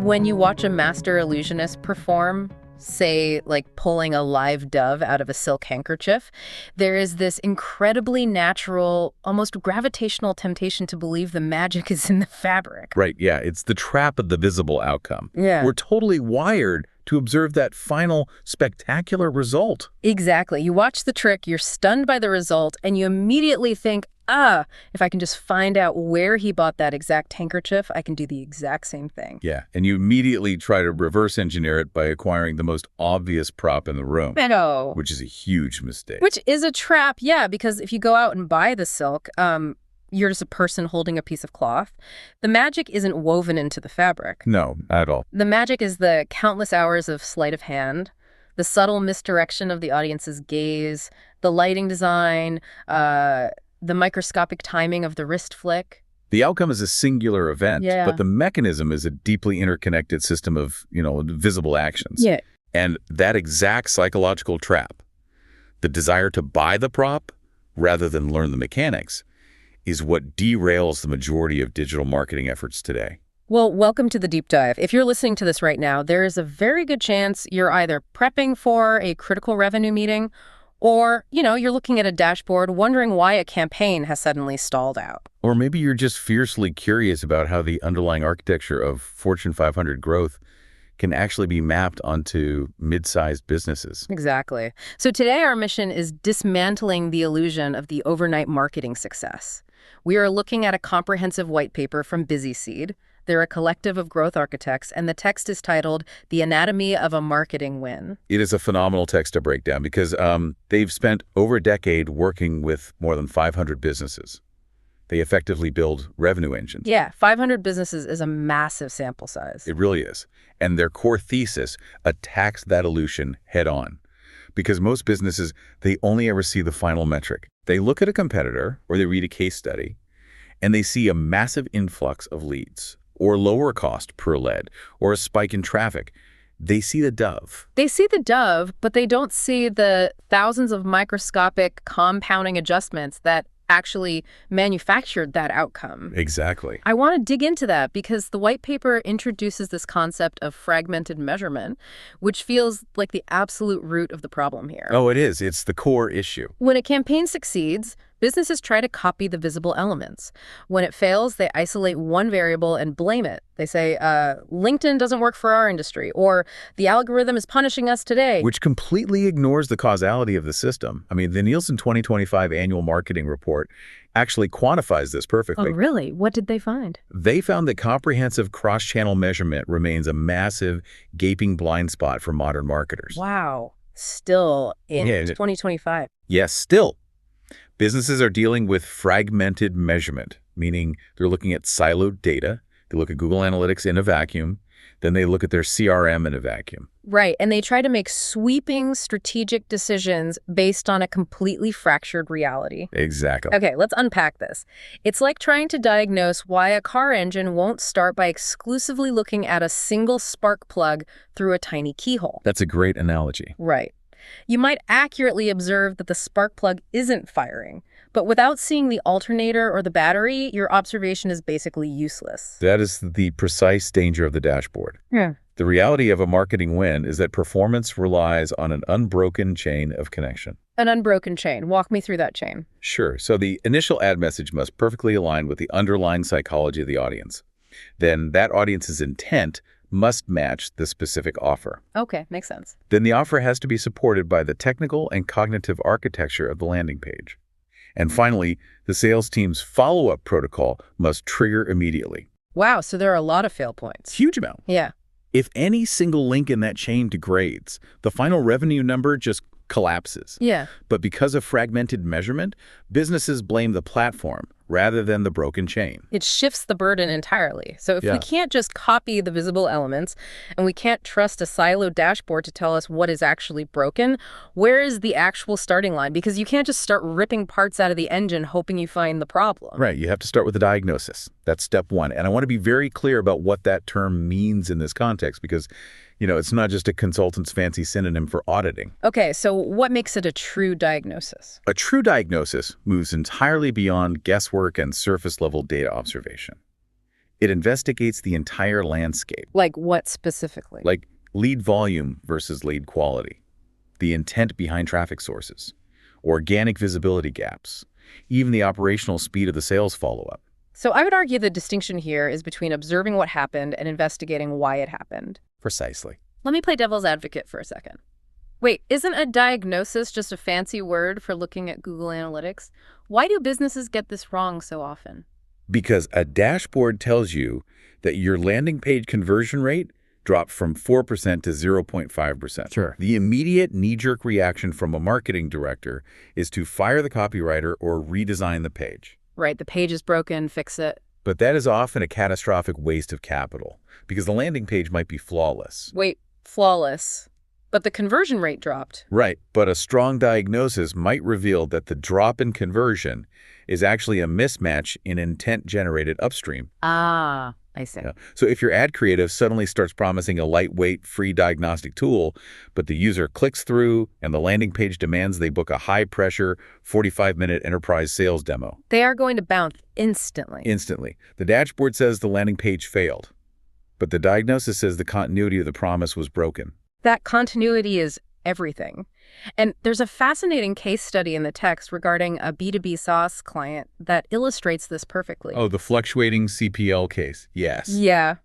When you watch a master illusionist perform, say, like pulling a live dove out of a silk handkerchief, there is this incredibly natural, almost gravitational temptation to believe the magic is in the fabric. Right, yeah, it's the trap of the visible outcome. Yeah. We're totally wired to observe that final spectacular result. Exactly. You watch the trick, you're stunned by the result, and you immediately think, if I can just find out where he bought that exact handkerchief, I can do the exact same thing. Yeah, and you immediately try to reverse engineer it by acquiring the most obvious prop in the room. No. Which is a huge mistake. Which is a trap, yeah, because if you go out and buy the silk, you're just a person holding a piece of cloth. The magic isn't woven into the fabric. No, not at all. The magic is the countless hours of sleight of hand, the subtle misdirection of the audience's gaze, the lighting design, the microscopic timing of the wrist flick. The outcome is a singular event, Yeah. but the mechanism is a deeply interconnected system of, visible actions. Yeah. And that exact psychological trap, the desire to buy the prop rather than learn the mechanics, is what derails the majority of digital marketing efforts today. Well, welcome to the deep dive. If you're listening to this right now, there is a very good chance you're either prepping for a critical revenue meeting or, you're looking at a dashboard wondering why a campaign has suddenly stalled out. Or maybe you're just fiercely curious about how the underlying architecture of Fortune 500 growth can actually be mapped onto mid-sized businesses. Exactly. So today our mission is dismantling the illusion of the overnight marketing success. We are looking at a comprehensive white paper from BusySeed. They're a collective of growth architects, and the text is titled The Anatomy of a Marketing Win. It is a phenomenal text to break down because they've spent over a decade working with more than 500 businesses. They effectively build revenue engines. Yeah, 500 businesses is a massive sample size. It really is. And their core thesis attacks that illusion head on. Because most businesses, they only ever see the final metric. They look at a competitor or they read a case study and they see a massive influx of leads or lower cost per lead or a spike in traffic. They see the dove. They see the dove, but they don't see the thousands of microscopic compounding adjustments that actually manufactured that outcome. Exactly. I want to dig into that because the white paper introduces this concept of fragmented measurement, which feels like the absolute root of the problem here. Oh, it is. It's the core issue. When a campaign succeeds, businesses try to copy the visible elements. When it fails, they isolate one variable and blame it. They say, LinkedIn doesn't work for our industry, or the algorithm is punishing us today. Which completely ignores the causality of the system. I mean, the Nielsen 2025 annual marketing report actually quantifies this perfectly. Oh, really? What did they find? They found that comprehensive cross-channel measurement remains a massive, gaping blind spot for modern marketers. Wow. Still in 2025. Yes, still. Businesses are dealing with fragmented measurement, meaning they're looking at siloed data. They look at Google Analytics in a vacuum. Then they look at their CRM in a vacuum. Right, and they try to make sweeping strategic decisions based on a completely fractured reality. Exactly. Okay, let's unpack this. It's like trying to diagnose why a car engine won't start by exclusively looking at a single spark plug through a tiny keyhole. That's a great analogy. Right. You might accurately observe that the spark plug isn't firing, but without seeing the alternator or the battery, your observation is basically useless. That is the precise danger of the dashboard. Yeah. The reality of a marketing win is that performance relies on an unbroken chain of connection. An unbroken chain. Walk me through that chain. Sure. So the initial ad message must perfectly align with the underlying psychology of the audience. Then that audience's intent must match the specific offer. Okay, makes sense. Then the offer has to be supported by the technical and cognitive architecture of the landing page. And finally, the sales team's follow-up protocol must trigger immediately. Wow, so there are a lot of fail points. Huge amount. Yeah. If any single link in that chain degrades, the final revenue number just collapses. Yeah. But because of fragmented measurement, businesses blame the platform rather than the broken chain. It shifts the burden entirely. So if Yeah. we can't just copy the visible elements and we can't trust a siloed dashboard to tell us what is actually broken, where is the actual starting line? Because you can't just start ripping parts out of the engine hoping you find the problem. Right. You have to start with the diagnosis. That's step one. And I want to be very clear about what that term means in this context because, it's not just a consultant's fancy synonym for auditing. Okay, so what makes it a true diagnosis? A true diagnosis moves entirely beyond guesswork and surface-level data observation. It investigates the entire landscape, Like what specifically? like lead volume versus lead quality, the intent behind traffic sources, organic visibility gaps, even the operational speed of the sales follow-up. So I would argue the distinction here is between observing what happened and investigating why it happened. Precisely. Let me play devil's advocate for a second. Wait, isn't a diagnosis just a fancy word for looking at Google Analytics? Why do businesses get this wrong so often? Because a dashboard tells you that your landing page conversion rate dropped from 4% to 0.5%. Sure. The immediate knee-jerk reaction from a marketing director is to fire the copywriter or redesign the page. Right, the page is broken, fix it. But that is often a catastrophic waste of capital because the landing page might be flawless. Wait, flawless. But the conversion rate dropped. Right, but a strong diagnosis might reveal that the drop in conversion is actually a mismatch in intent generated upstream. Ah, I see. Yeah. So if your ad creative suddenly starts promising a lightweight, free diagnostic tool, but the user clicks through and the landing page demands they book a high-pressure, 45-minute enterprise sales demo. They are going to bounce instantly. Instantly. The dashboard says the landing page failed, but the diagnosis says the continuity of the promise was broken. That continuity is everything. And there's a fascinating case study in the text regarding a B2B SaaS client that illustrates this perfectly. Oh, the fluctuating CPL case. Yes. Yeah.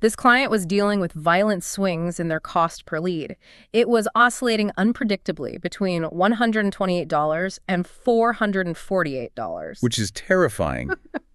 This client was dealing with violent swings in their cost per lead. It was oscillating unpredictably between $128 and $448. Which is terrifying.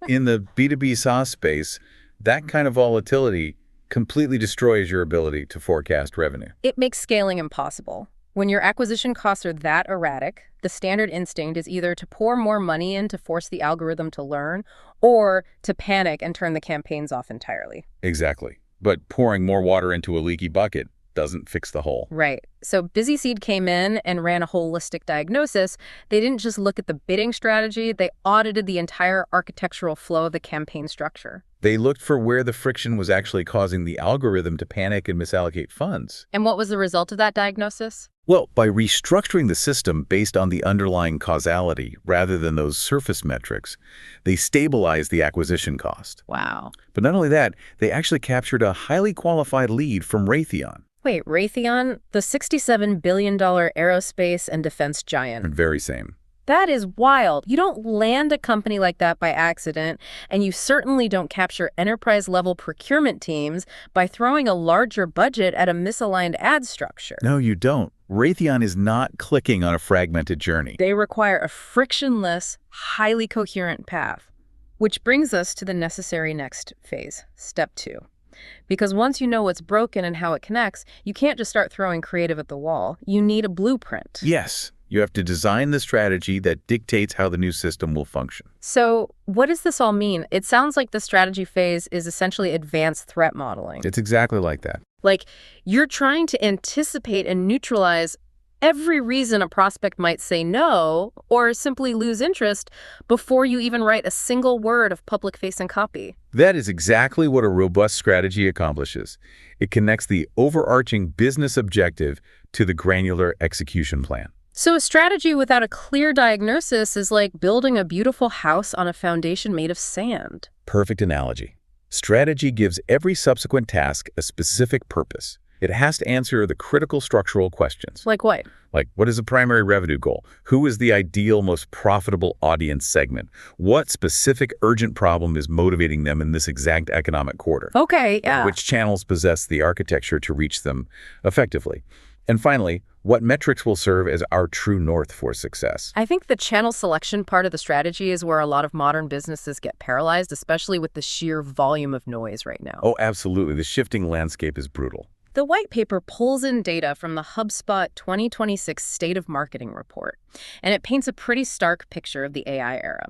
In the B2B SaaS space, that kind of volatility completely destroys your ability to forecast revenue. It makes scaling impossible. When your acquisition costs are that erratic, the standard instinct is either to pour more money in to force the algorithm to learn or to panic and turn the campaigns off entirely. Exactly. But pouring more water into a leaky bucket doesn't fix the hole. Right. So BusySeed came in and ran a holistic diagnosis. They didn't just look at the bidding strategy, they audited the entire architectural flow of the campaign structure. They looked for where the friction was actually causing the algorithm to panic and misallocate funds. And what was the result of that diagnosis? Well, by restructuring the system based on the underlying causality rather than those surface metrics, they stabilized the acquisition cost. Wow. But not only that, they actually captured a highly qualified lead from Raytheon. Wait, Raytheon? The $67 billion aerospace and defense giant. Very same. That is wild. You don't land a company like that by accident, and you certainly don't capture enterprise-level procurement teams by throwing a larger budget at a misaligned ad structure. No, you don't. Raytheon is not clicking on a fragmented journey. They require a frictionless, highly coherent path. Which brings us to the necessary next phase, step 2. Because once you know what's broken and how it connects, you can't just start throwing creative at the wall. You need a blueprint. Yes. You have to design the strategy that dictates how the new system will function. So what does this all mean? It sounds like the strategy phase is essentially advanced threat modeling. It's exactly like that. Like you're trying to anticipate and neutralize every reason a prospect might say no or simply lose interest before you even write a single word of public-facing copy. That is exactly what a robust strategy accomplishes. It connects the overarching business objective to the granular execution plan. So a strategy without a clear diagnosis is like building a beautiful house on a foundation made of sand. Perfect analogy. Strategy gives every subsequent task a specific purpose. It has to answer the critical structural questions. Like what? Like, what is the primary revenue goal? Who is the ideal, most profitable audience segment? What specific urgent problem is motivating them in this exact economic quarter? Okay, yeah. Which channels possess the architecture to reach them effectively? And finally, what metrics will serve as our true north for success? I think the channel selection part of the strategy is where a lot of modern businesses get paralyzed, especially with the sheer volume of noise right now. Oh, absolutely. The shifting landscape is brutal. The white paper pulls in data from the HubSpot 2026 State of Marketing report, and it paints a pretty stark picture of the AI era.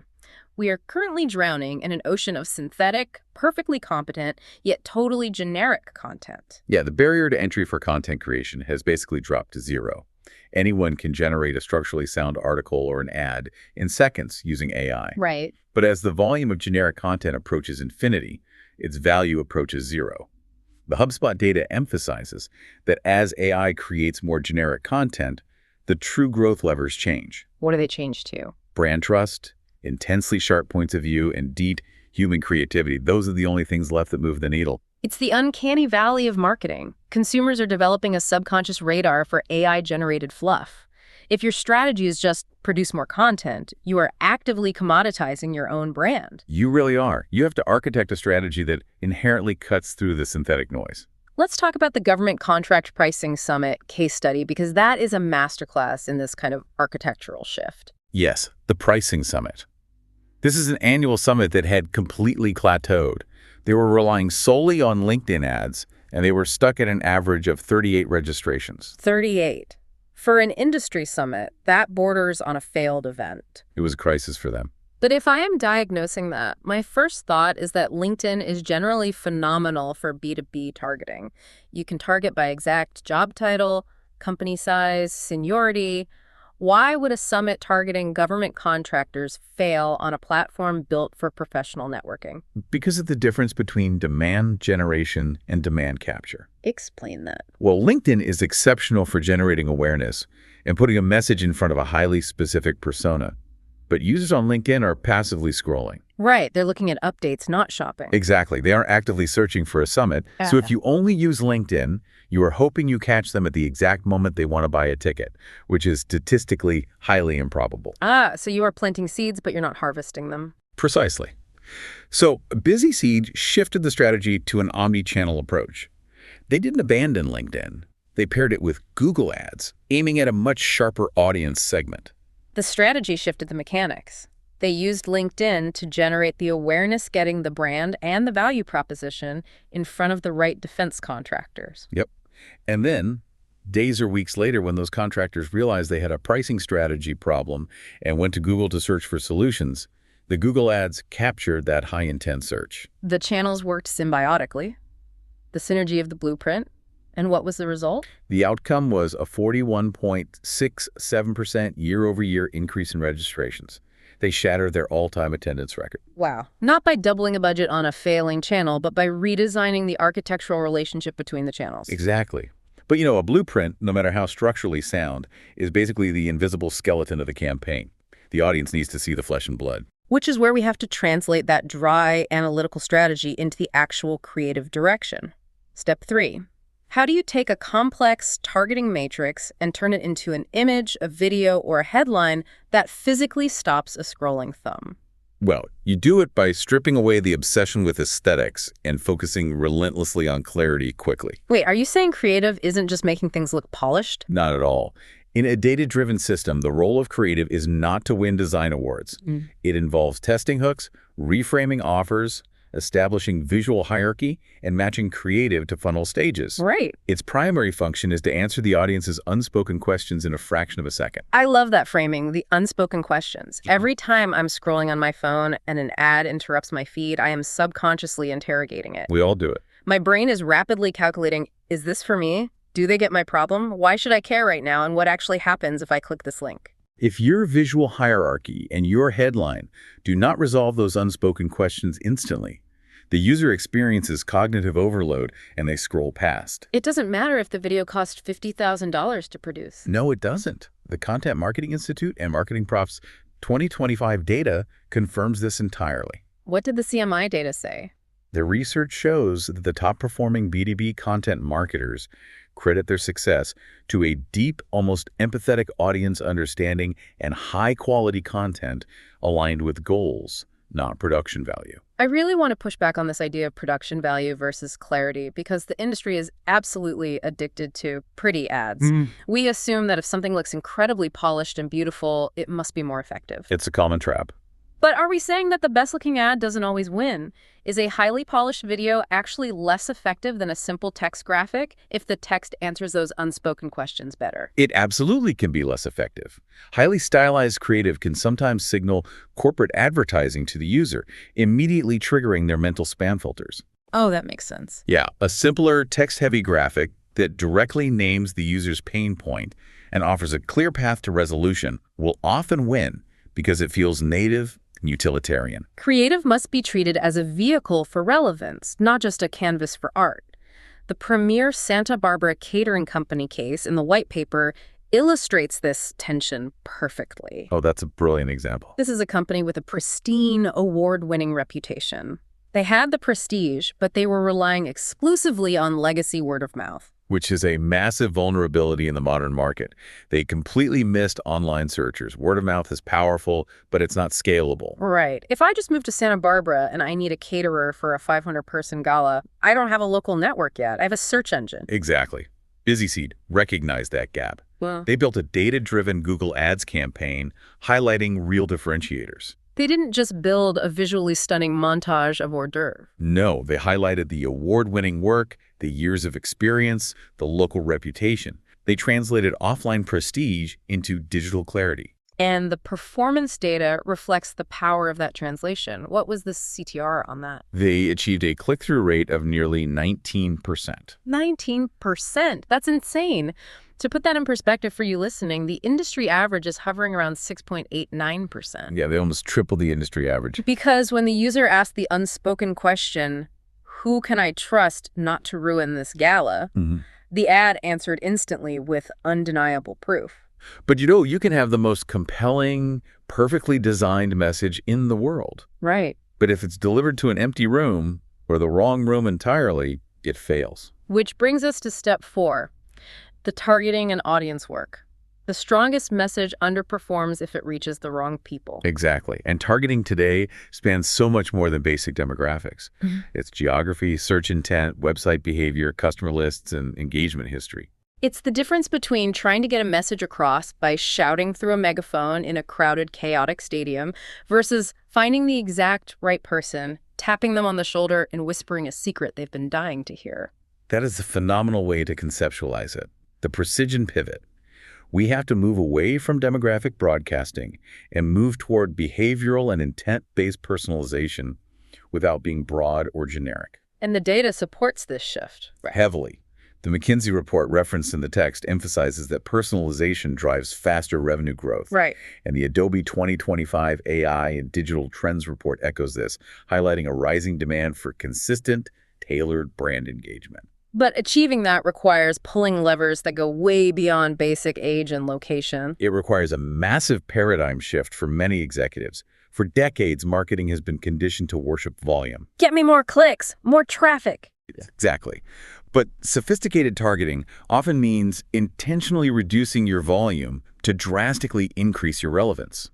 We are currently drowning in an ocean of synthetic, perfectly competent, yet totally generic content. Yeah, the barrier to entry for content creation has basically dropped to zero. Anyone can generate a structurally sound article or an ad in seconds using AI. Right. But as the volume of generic content approaches infinity, its value approaches zero. The HubSpot data emphasizes that as AI creates more generic content, the true growth levers change. What do they change to? Brand trust, intensely sharp points of view, and deep human creativity. Those are the only things left that move the needle. It's the uncanny valley of marketing. Consumers are developing a subconscious radar for AI-generated fluff. If your strategy is just produce more content, you are actively commoditizing your own brand. You really are. You have to architect a strategy that inherently cuts through the synthetic noise. Let's talk about the Government Contract Pricing Summit case study, because that is a masterclass in this kind of architectural shift. Yes, the Pricing Summit. This is an annual summit that had completely plateaued. They were relying solely on LinkedIn ads, and they were stuck at an average of 38 registrations. 38. For an industry summit, that borders on a failed event. It was a crisis for them. But if I am diagnosing that, my first thought is that LinkedIn is generally phenomenal for B2B targeting. You can target by exact job title, company size, seniority. Why would a summit targeting government contractors fail on a platform built for professional networking? Because of the difference between demand generation and demand capture. Explain that. Well, LinkedIn is exceptional for generating awareness and putting a message in front of a highly specific persona. But users on LinkedIn are passively scrolling. Right, they're looking at updates, not shopping. Exactly. They aren't actively searching for a summit. So if you only use LinkedIn, you are hoping you catch them at the exact moment they want to buy a ticket, which is statistically highly improbable. So you are planting seeds, but you're not harvesting them. Precisely. So BusySeed shifted the strategy to an omni-channel approach. They didn't abandon LinkedIn. They paired it with Google ads, aiming at a much sharper audience segment. The strategy shifted the mechanics. They used LinkedIn to generate the awareness, getting the brand and the value proposition in front of the right defense contractors. Yep. And then, days or weeks later, when those contractors realized they had a pricing strategy problem and went to Google to search for solutions, the Google ads captured that high-intent search. The channels worked symbiotically. The synergy of the blueprint. And what was the result? The outcome was a 41.67% year-over-year increase in registrations. They shattered their all-time attendance record. Wow. Not by doubling a budget on a failing channel, but by redesigning the architectural relationship between the channels. Exactly. But you know, a blueprint, no matter how structurally sound, is basically the invisible skeleton of the campaign. The audience needs to see the flesh and blood. Which is where we have to translate that dry analytical strategy into the actual creative direction. Step 3. How do you take a complex targeting matrix and turn it into an image, a video, or a headline that physically stops a scrolling thumb? Well, you do it by stripping away the obsession with aesthetics and focusing relentlessly on clarity quickly. Wait, are you saying creative isn't just making things look polished? Not at all. In a data-driven system, the role of creative is not to win design awards. It involves testing hooks, reframing offers, establishing visual hierarchy, and matching creative to funnel stages. Right. Its primary function is to answer the audience's unspoken questions in a fraction of a second. I love that framing, the unspoken questions. Every time I'm scrolling on my phone and an ad interrupts my feed, I am subconsciously interrogating it. We all do it. My brain is rapidly calculating, is this for me? Do they get my problem? Why should I care right now? And what actually happens if I click this link? If your visual hierarchy and your headline do not resolve those unspoken questions instantly, the user experiences cognitive overload and they scroll past. It doesn't matter if the video cost $50,000 to produce. No, it doesn't. The Content Marketing Institute and Marketing Prof's 2025 data confirms this entirely. What did the CMI data say? The research shows that the top-performing B2B content marketers credit their success to a deep, almost empathetic audience understanding and high-quality content aligned with goals, not production value. I really want to push back on this idea of production value versus clarity, because the industry is absolutely addicted to pretty ads. We assume that if something looks incredibly polished and beautiful, it must be more effective. It's a common trap. But are we saying that the best-looking ad doesn't always win? Is a highly polished video actually less effective than a simple text graphic if the text answers those unspoken questions better? It absolutely can be less effective. Highly stylized creative can sometimes signal corporate advertising to the user, immediately triggering their mental spam filters. Oh, that makes sense. Yeah, a simpler text-heavy graphic that directly names the user's pain point and offers a clear path to resolution will often win because it feels native and utilitarian. Creative must be treated as a vehicle for relevance, not just a canvas for art. The premier Santa Barbara catering company case in the white paper illustrates this tension perfectly. Oh, that's a brilliant example. This is a company with a pristine, award-winning reputation. They had the prestige, but they were relying exclusively on legacy word of mouth. Which is a massive vulnerability in the modern market. They completely missed online searchers. Word of mouth is powerful, but it's not scalable. Right. If I just moved to Santa Barbara and I need a caterer for a 500-person gala, I don't have a local network yet. I have a search engine. Exactly. BusySeed recognized that gap. Well, They built a data-driven Google Ads campaign highlighting real differentiators. they didn't just build a visually stunning montage of hors d'oeuvre. No, they highlighted the award-winning work, the years of experience, the local reputation. They translated offline prestige into digital clarity. And the performance data reflects the power of that translation. What was the CTR on that? They achieved a click-through rate of nearly 19%. 19%. That's insane. To put that in perspective for you listening, the industry average is hovering around 6.89%. Yeah, they almost tripled the industry average. Because when the user asked the unspoken question, who can I trust not to ruin this gala, the ad answered instantly with undeniable proof. But you can have the most compelling, perfectly designed message in the world. Right. But if it's delivered to an empty room or the wrong room entirely, it fails. Which brings us to step 4, the targeting and audience work. The strongest message underperforms if it reaches the wrong people. Exactly. And targeting today spans so much more than basic demographics. It's geography, search intent, website behavior, customer lists, and engagement history. It's the difference between trying to get a message across by shouting through a megaphone in a crowded, chaotic stadium versus finding the exact right person, tapping them on the shoulder, and whispering a secret they've been dying to hear. That is a phenomenal way to conceptualize it. The precision pivot. We have to move away from demographic broadcasting and move toward behavioral and intent-based personalization without being broad or generic. And the data supports this shift. Heavily. The McKinsey report referenced in the text emphasizes that personalization drives faster revenue growth. Right. And the Adobe 2025 AI and Digital Trends report echoes this, highlighting a rising demand for consistent, tailored brand engagement. But achieving that requires pulling levers that go way beyond basic age and location. It requires a massive paradigm shift for many executives. For decades, marketing has been conditioned to worship volume. Get me more clicks, more traffic. Exactly. But sophisticated targeting often means intentionally reducing your volume to drastically increase your relevance.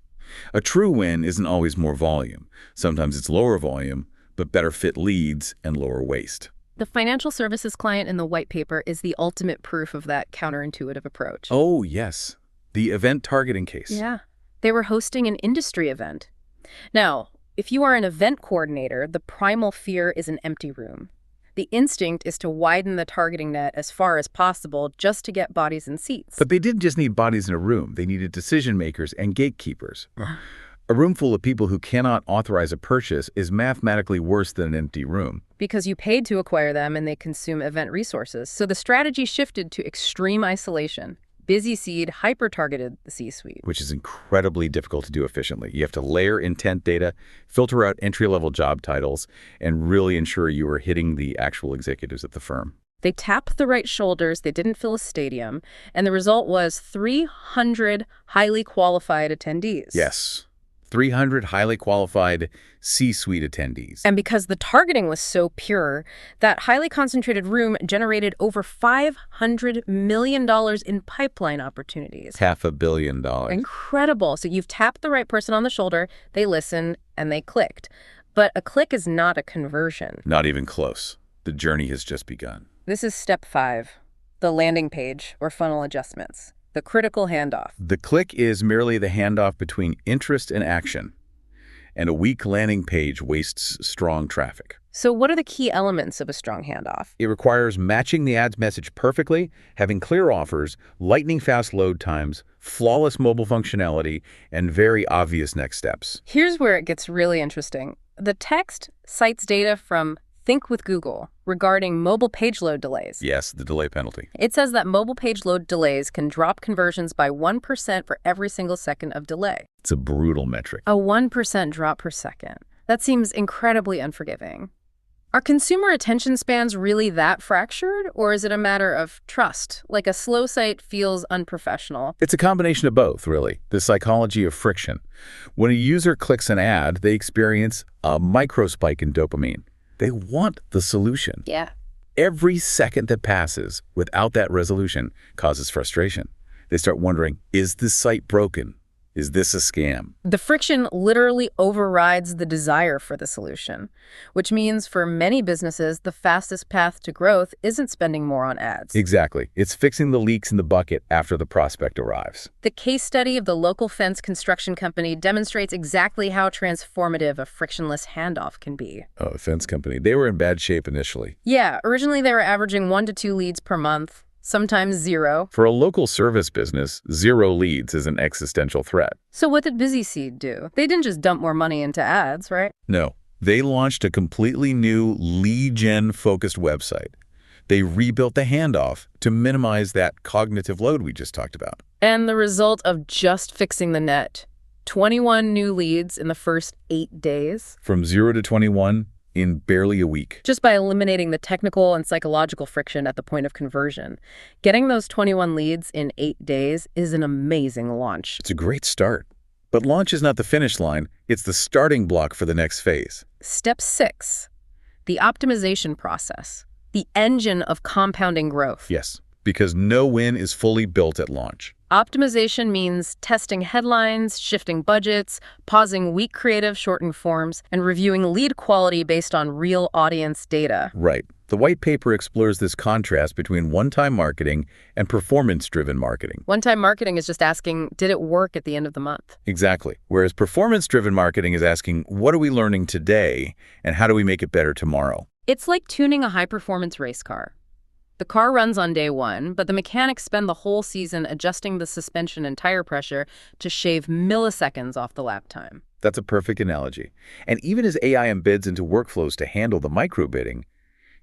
A true win isn't always more volume. Sometimes it's lower volume, but better fit leads and lower waste. The financial services client in the white paper is the ultimate proof of that counterintuitive approach. Oh, yes. The event targeting case. Yeah. They were hosting an industry event. Now, if you are an event coordinator, the primal fear is an empty room. The instinct is to widen the targeting net as far as possible just to get bodies in seats. But they didn't just need bodies in a room. They needed decision makers and gatekeepers. A room full of people who cannot authorize a purchase is mathematically worse than an empty room. Because you paid to acquire them and they consume event resources. So the strategy shifted to extreme isolation. BusySeed hyper-targeted the C-suite. Which is incredibly difficult to do efficiently. You have to layer intent data, filter out entry-level job titles, and really ensure you are hitting the actual executives at the firm. They tapped the right shoulders, they didn't fill a stadium, and the result was 300 highly qualified attendees. Yes. 300 highly qualified C-suite attendees. And because the targeting was so pure, that highly concentrated room generated over $500 million in pipeline opportunities. $500 million. Incredible. So you've tapped the right person on the shoulder, they listened, and they clicked. But a click is not a conversion. Not even close. The journey has just begun. This is step 5, the landing page or funnel adjustments. The critical handoff. The click is merely the handoff between interest and action, and a weak landing page wastes strong traffic. So what are the key elements of a strong handoff? It requires matching the ad's message perfectly, having clear offers, lightning-fast load times, flawless mobile functionality, and very obvious next steps. Here's where it gets really interesting. The text cites data from Think with Google regarding mobile page load delays. Yes, the delay penalty. It says that mobile page load delays can drop conversions by 1% for every single second of delay. It's a brutal metric. A 1% drop per second. That seems incredibly unforgiving. Are consumer attention spans really that fractured, or is it a matter of trust? Like a slow site feels unprofessional. It's a combination of both, really. The psychology of friction. When a user clicks an ad, they experience a micro spike in dopamine. They want the solution. Yeah. Every second that passes without that resolution causes frustration. They start wondering, is this site broken? Is this a scam? The friction literally overrides the desire for the solution, which means for many businesses, the fastest path to growth isn't spending more on ads. Exactly. It's fixing the leaks in the bucket after the prospect arrives. The case study of the local fence construction company demonstrates exactly how transformative a frictionless handoff can be. Oh, the fence company. They were in bad shape initially. Yeah, originally they were averaging 1 to 2 leads per month, sometimes 0. For a local service business, 0 leads is an existential threat. So what did BusySeed do? They didn't just dump more money into ads, right? No, they launched a completely new lead gen-focused website. They rebuilt the handoff to minimize that cognitive load we just talked about. And the result of just fixing the net, 21 new leads in the first 8 days. From 0 to 21 in barely a week. Just by eliminating the technical and psychological friction at the point of conversion. Getting those 21 leads in 8 days is an amazing launch. It's a great start. But launch is not the finish line. It's the starting block for the next phase. Step 6, the optimization process, the engine of compounding growth. Yes, because no win is fully built at launch. Optimization means testing headlines, shifting budgets, pausing weak creative shortened forms, and reviewing lead quality based on real audience data. Right. The white paper explores this contrast between one-time marketing and performance-driven marketing. One-time marketing is just asking, did it work at the end of the month? Exactly. Whereas performance-driven marketing is asking, what are we learning today and how do we make it better tomorrow? It's like tuning a high-performance race car. The car runs on day 1, but the mechanics spend the whole season adjusting the suspension and tire pressure to shave milliseconds off the lap time. That's a perfect analogy. And even as AI embeds into workflows to handle the micro-bidding,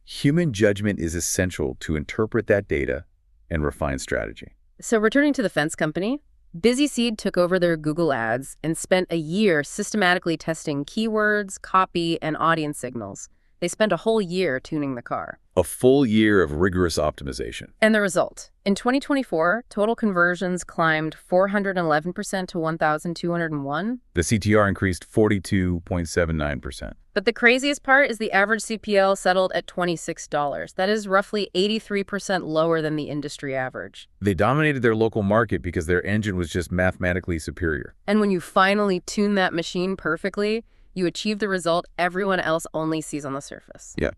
human judgment is essential to interpret that data and refine strategy. So returning to the fence company, BusySeed took over their Google Ads and spent a year systematically testing keywords, copy, and audience signals. They spent a whole year tuning the car. A full year of rigorous optimization. And the result? In 2024, total conversions climbed 411% to 1,201. The CTR increased 42.79%. But the craziest part is the average CPL settled at $26. That is roughly 83% lower than the industry average. They dominated their local market because their engine was just mathematically superior. And when you finally tune that machine perfectly, you achieve the result everyone else only sees on the surface. Yeah.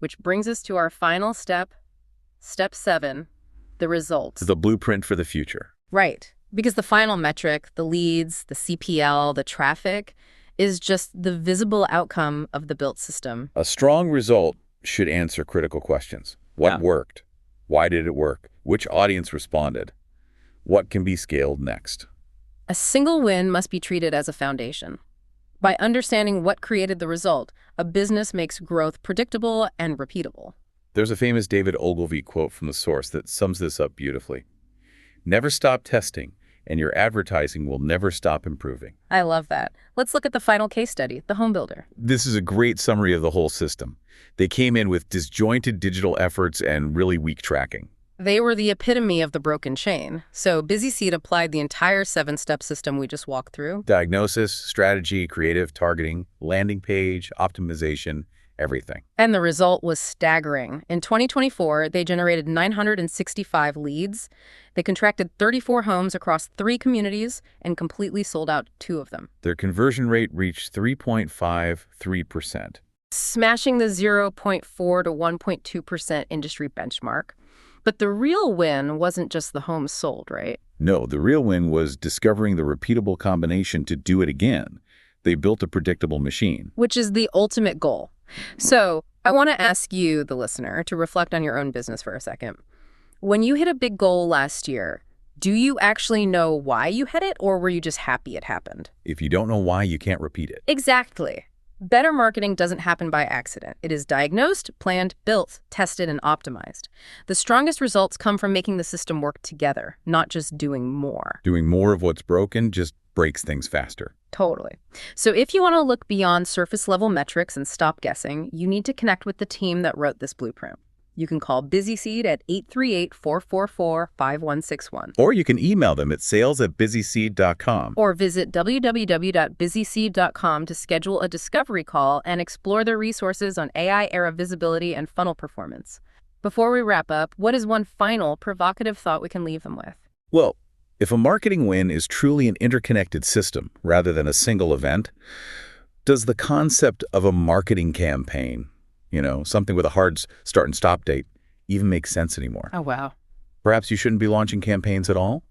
Which brings us to our final step, step 7, the results. The blueprint for the future. Right. Because the final metric, the leads, the CPL, the traffic, is just the visible outcome of the built system. A strong result should answer critical questions. What worked? Why did it work? Which audience responded? What can be scaled next? A single win must be treated as a foundation. By understanding what created the result, a business makes growth predictable and repeatable. There's a famous David Ogilvy quote from The Source that sums this up beautifully. Never stop testing, and your advertising will never stop improving. I love that. Let's look at the final case study, the home builder. This is a great summary of the whole system. They came in with disjointed digital efforts and really weak tracking. They were the epitome of the broken chain. So BusySeed applied the entire 7-step system we just walked through. Diagnosis, strategy, creative, targeting, landing page, optimization, everything. And the result was staggering. In 2024, they generated 965 leads. They contracted 34 homes across 3 communities and completely sold out 2 of them. Their conversion rate reached 3.53%. Smashing the 0.4 to 1.2% industry benchmark. But the real win wasn't just the homes sold, right? No, the real win was discovering the repeatable combination to do it again. They built a predictable machine. Which is the ultimate goal. So I want to ask you, the listener, to reflect on your own business for a second. When you hit a big goal last year, do you actually know why you hit it, or were you just happy it happened? If you don't know why, you can't repeat it. Exactly. Better marketing doesn't happen by accident. It is diagnosed, planned, built, tested, and optimized. The strongest results come from making the system work together, not just doing more. Doing more of what's broken, just breaks things faster. Totally. So if you want to look beyond surface-level metrics and stop guessing, you need to connect with the team that wrote this blueprint. You can call BusySeed at 838-444-5161. Or you can email them at sales@busyseed.com. Or visit www.busyseed.com to schedule a discovery call and explore their resources on AI-era visibility and funnel performance. Before we wrap up, what is one final provocative thought we can leave them with? Well, if a marketing win is truly an interconnected system rather than a single event, does the concept of a marketing campaign, something with a hard start and stop date, even make sense anymore? Oh, wow. Perhaps you shouldn't be launching campaigns at all?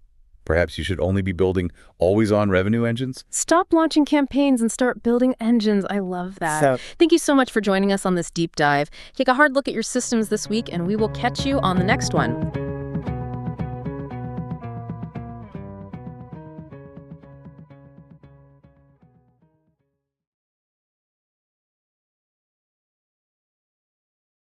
Perhaps you should only be building always-on revenue engines? Stop launching campaigns and start building engines. I love that. Thank you so much for joining us on this deep dive. Take a hard look at your systems this week, and we will catch you on the next one.